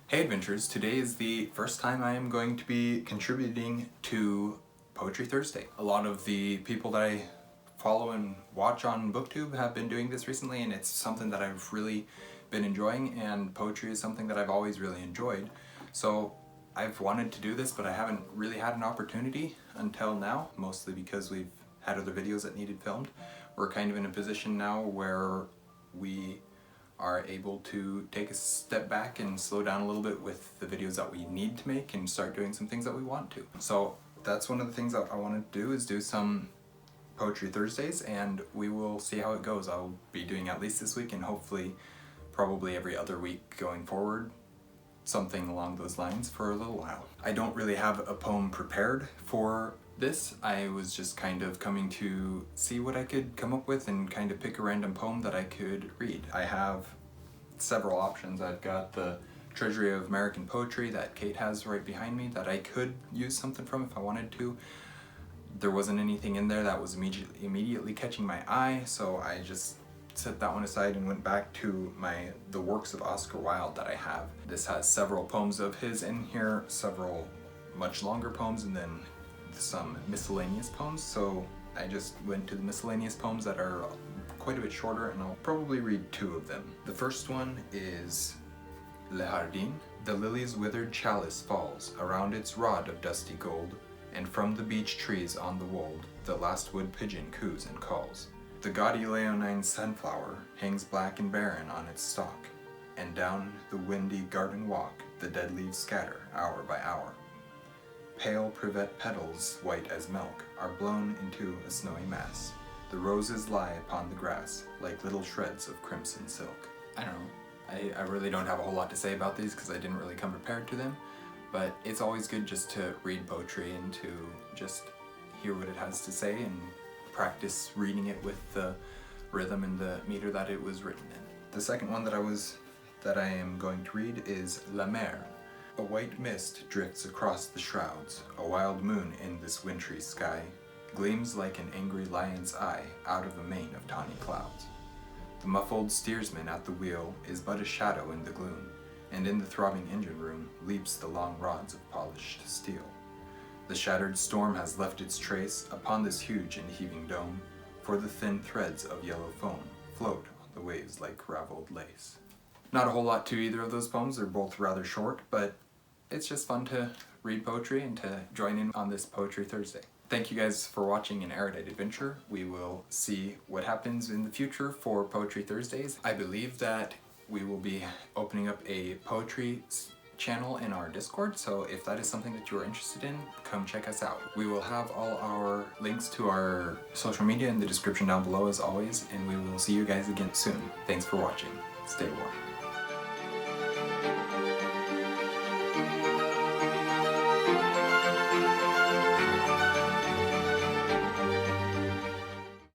Hey Adventures, today is the first time I am going to be contributing to Poetry Thursday. A lot of the people that I follow and watch on BookTube have been doing this recently, and it's something that I've really been enjoying, and poetry is something that I've always really enjoyed. So I've wanted to do this, but I haven't really had an opportunity until now, mostly because we've had other videos that needed filmed. We're kind of in a position now where we are able to take a step back and slow down a little bit with the videos that we need to make and start doing some things that we want to. So that's one of the things that I want to do, is do some Poetry Thursdays, and we will see how it goes. I'll be doing at least this week, and hopefully probably every other week going forward, something along those lines for a little while. I don't really have a poem prepared for this. I was just kind of coming to see what I could come up with and kind of pick a random poem that I could read. I have several options. I've got the Treasury of American Poetry that Kate has right behind me that I could use something from if I wanted to. There wasn't anything in there that was immediately catching my eye, so I just set that one aside and went back to the works of Oscar Wilde that I have. This has several poems of his in here, several much longer poems, and then some miscellaneous poems. So I just went to the miscellaneous poems that are quite a bit shorter, and I'll probably read two of them. The first one is Le Jardin. The lily's withered chalice falls around its rod of dusty gold, and from the beech trees on the wold the last wood pigeon coos and calls. The gaudy leonine sunflower hangs black and barren on its stalk, and down the windy garden walk the dead leaves scatter hour by hour. Pale privet petals, white as milk, are blown into a snowy mass. The roses lie upon the grass like little shreds of crimson silk. I don't know, I really don't have a whole lot to say about these because I didn't really come prepared to them, but it's always good just to read poetry and to just hear what it has to say and practice reading it with the rhythm and the meter that it was written in. The second one that I am going to read is La Mer. A white mist drifts across the shrouds. A wild moon in this wintry sky gleams like an angry lion's eye out of a mane of tawny clouds. The muffled steersman at the wheel is but a shadow in the gloom, and in the throbbing engine room leaps the long rods of polished steel. The shattered storm has left its trace upon this huge and heaving dome, for the thin threads of yellow foam float on the waves like raveled lace. Not a whole lot to either of those poems. They're both rather short, but it's just fun to read poetry and to join in on this Poetry Thursday. Thank you guys for watching an Erudite adventure. We will see what happens in the future for Poetry Thursdays. I believe that we will be opening up a poetry channel in our Discord, so if that is something that you are interested in, come check us out. We will have all our links to our social media in the description down below as always, and we will see you guys again soon. Thanks for watching. Stay warm.